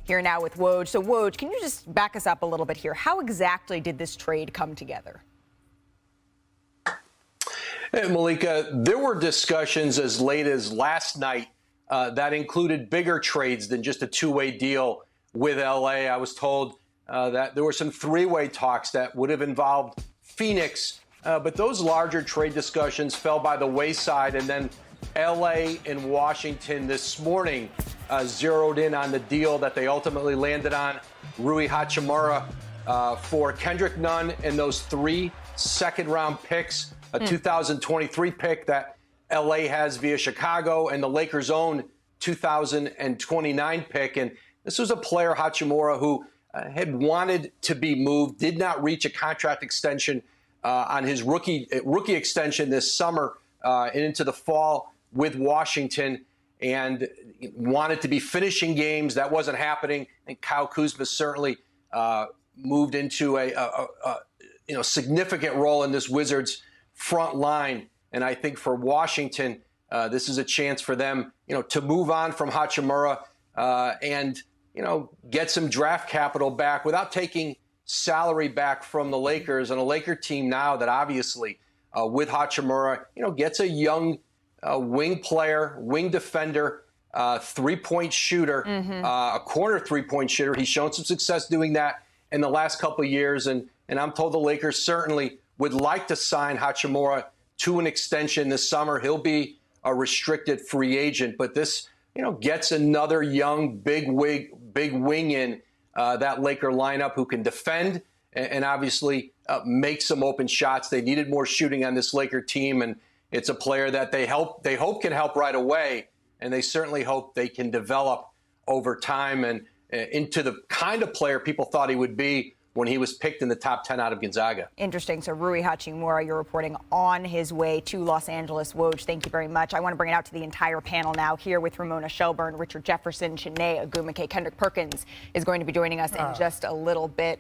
here now with Woj. So Woj, can you just back us up a little bit here? How exactly did this trade come together? Hey, Malika, there were discussions as late as last night that included bigger trades than just a two-way deal with L.A. I was told that there were some three-way talks that would have involved Phoenix, but those larger trade discussions fell by the wayside. And then L.A. and Washington this morning zeroed in on the deal that they ultimately landed on, Rui Hachimura for Kendrick Nunn and those 3 second-round picks. A 2023 pick that L.A. has via Chicago, and the Lakers' own 2029 pick. And this was a player, Hachimura, who had wanted to be moved, did not reach a contract extension on his rookie extension this summer and into the fall with Washington, and wanted to be finishing games. That wasn't happening. And Kyle Kuzma certainly moved into a significant role in this Wizards front line. And I think for Washington, this is a chance for them, to move on from Hachimura and, get some draft capital back without taking salary back from the Lakers. And a Laker team now that obviously with Hachimura, gets a young wing player, wing defender, 3-point shooter, a corner 3-point shooter. He's shown some success doing that in the last couple of years. And I'm told the Lakers certainly would like to sign Hachimura to an extension this summer. He'll be a restricted free agent, but this, gets another young big wing in that Laker lineup who can defend and obviously make some open shots. They needed more shooting on this Laker team, and it's a player that they hope can help right away, and they certainly hope they can develop over time and into the kind of player people thought he would be when he was picked in the top 10 out of Gonzaga. Interesting. So Rui Hachimura, you're reporting on his way to Los Angeles. Woj, thank you very much. I want to bring it out to the entire panel now here with Ramona Shelburne, Richard Jefferson, Chiney Ogumake. Kendrick Perkins is going to be joining us in just a little bit.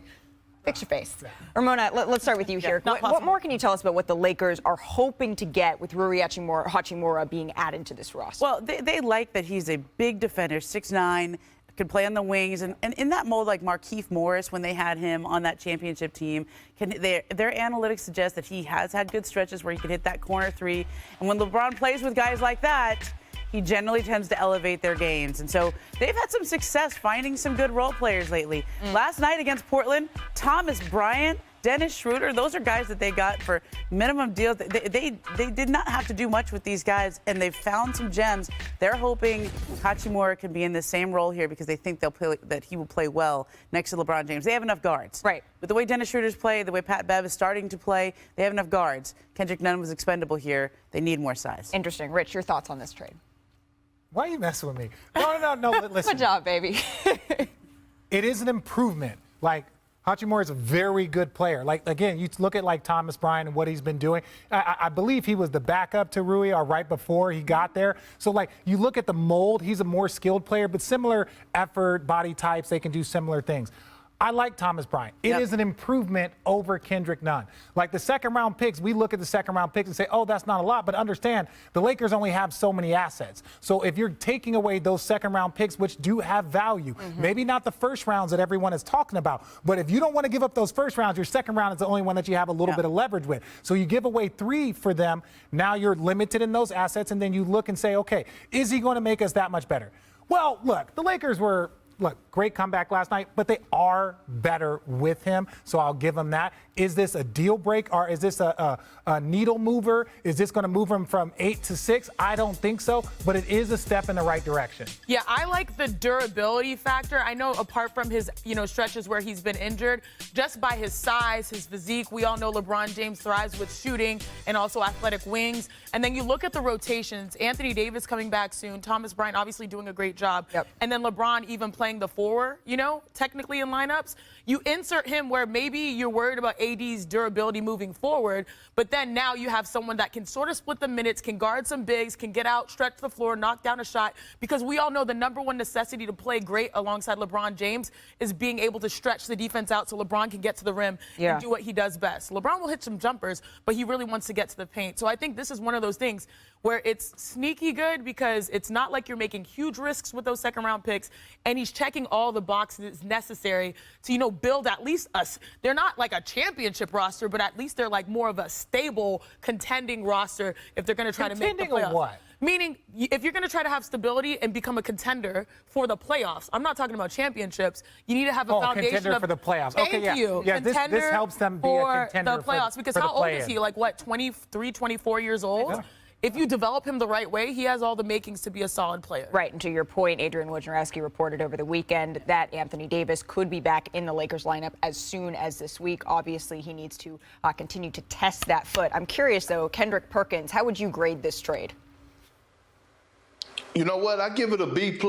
Fix your face. Ramona, let's start with you here. What more can you tell us about what the Lakers are hoping to get with Rui Hachimura being added to this roster? Well, they like that he's a big defender, 6'9", could play on the wings, and in that mold, like Markieff Morris, when they had him on that championship team, their analytics suggest that he has had good stretches where he can hit that corner 3. And when LeBron plays with guys like that, he generally tends to elevate their games. And so they've had some success finding some good role players lately. Last night against Portland, Thomas Bryant, Dennis Schroeder, those are guys that they got for minimum deals. They did not have to do much with these guys, and they've found some gems. They're hoping Hachimura can be in the same role here because they think that he will play well next to LeBron James. They have enough guards. Right. With the way Dennis Schroeder's play, the way Pat Bev is starting to play, they have enough guards. Kendrick Nunn was expendable here. They need more size. Interesting. Rich, your thoughts on this trade? Why are you messing with me? No, listen. Good job, baby. It is an improvement. Like, Hachimura is a very good player. Like, again, you look at like Thomas Bryant and what he's been doing. I believe he was the backup to Rui or right before he got there. So, like, you look at the mold, he's a more skilled player, but similar effort, body types, they can do similar things. I like Thomas Bryant. It is an improvement over Kendrick Nunn. Like the second-round picks, we look at the second-round picks and say, oh, that's not a lot. But understand, the Lakers only have so many assets. So if you're taking away those second-round picks, which do have value, maybe not the first rounds that everyone is talking about, but if you don't want to give up those first rounds, your second round is the only one that you have a little bit of leverage with. So you give away 3 for them. Now you're limited in those assets, and then you look and say, okay, is he going to make us that much better? Well, look, the Lakers were... great comeback last night, but they are better with him, so I'll give him that. Is this a deal break, or is this a needle mover? Is this going to move him from 8 to 6? I don't think so, but it is a step in the right direction. Yeah, I like the durability factor. I know apart from his, stretches where he's been injured, just by his size, his physique, we all know LeBron James thrives with shooting and also athletic wings. And then you look at the rotations, Anthony Davis coming back soon, Thomas Bryant obviously doing a great job, and then LeBron even playing the 4, technically in lineups. You insert him where maybe you're worried about AD's durability moving forward, but then now you have someone that can sort of split the minutes, can guard some bigs, can get out, stretch the floor, knock down a shot, because we all know the number one necessity to play great alongside LeBron James is being able to stretch the defense out so LeBron can get to the rim and do what he does best. LeBron will hit some jumpers, but he really wants to get to the paint. So I think this is one of those things where it's sneaky good because it's not like you're making huge risks with those second-round picks, and he's checking all the boxes necessary to, build at least us. They're not like a championship roster, but at least they're like more of a stable, contending roster if they're going to try to make the Contending playoffs. or what? Meaning, if you're going to try to have stability and become a contender for the playoffs, I'm not talking about championships. You need to have a foundation contender of, for the playoffs. Thank Okay, yeah. you. Yeah, this Contender helps them be a for contender the for playoffs. Because the how old is play-in. he? Like what? 23, 24 years old. Yeah. If you develop him the right way, he has all the makings to be a solid player. Right, and to your point, Adrian Wojnarowski reported over the weekend that Anthony Davis could be back in the Lakers lineup as soon as this week. Obviously, he needs to continue to test that foot. I'm curious, though, Kendrick Perkins, how would you grade this trade? You know what? I give it a B+.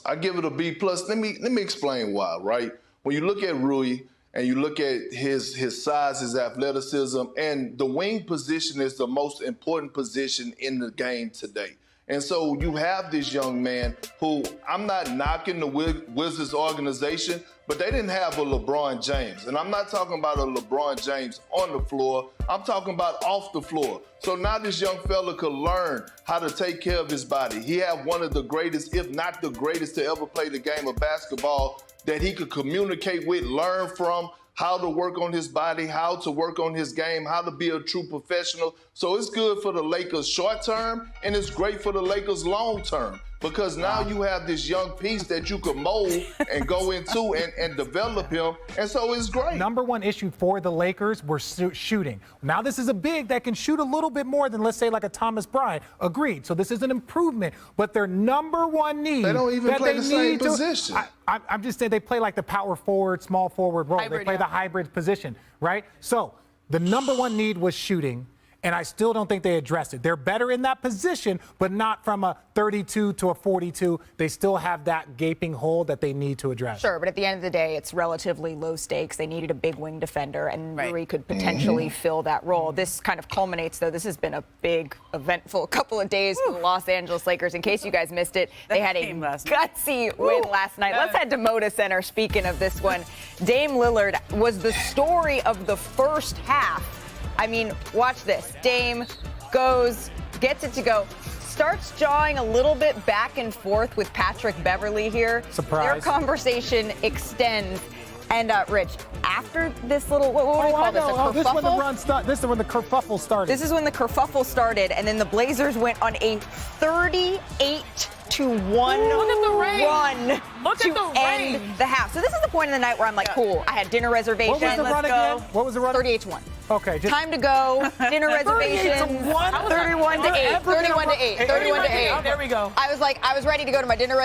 I give it a B+. Let me explain why, right? When you look at Rui and you look at his size, his athleticism, and the wing position is the most important position in the game today. And so you have this young man who, I'm not knocking the Wizards organization, but they didn't have a LeBron James. And I'm not talking about a LeBron James on the floor. I'm talking about off the floor. So now this young fella could learn how to take care of his body. He had one of the greatest, if not the greatest, to ever play the game of basketball that he could communicate with, learn from, how to work on his body, how to work on his game, how to be a true professional. So it's good for the Lakers short term, and it's great for the Lakers long term, because now you have this young piece that you could mold and go into and develop him, and so it's great. Number one issue for the Lakers were shooting. Now this is a big that can shoot a little bit more than, let's say, like a Thomas Bryant. Agreed. So this is an improvement, but their number one need. They don't even play the same position. I'm just saying they play like the power forward, small forward role. Hybrid, they play yeah. the hybrid position, right? So the number one need was shooting. And I still don't think they addressed it. They're better in that position, but not from a 32 to a 42. They still have that gaping hole that they need to address. Sure, but at the end of the day, it's relatively low stakes. They needed a big wing defender, and Right. Rui could potentially fill that role. This kind of culminates, though. This has been a big, eventful couple of days for the Los Angeles Lakers. In case you guys missed it, they had a game last night. gutsy win last night. Let's head to Moda Center. Speaking of this one, Dame Lillard was the story of the first half. I mean, watch this. Dame goes, gets it to go, starts jawing a little bit back and forth with Patrick Beverly here. Surprise. Their conversation extends. And Rich, after this little, what do we call this? A this is when the kerfuffle? run started. This is when the kerfuffle started. This is when the kerfuffle started, and then the Blazers went on a 38-1 Look at the rain. run Look to at the end rain. the half. So this is the point in the night where I'm like, cool, I had dinner reservations. What was the Let's run go. again? What was the run? 38-1. Okay, just Time to go. Dinner reservations. 38-1? 31 to 8. 31 to 8. 31 to 8. There we go. I was ready to go to my dinner reservation.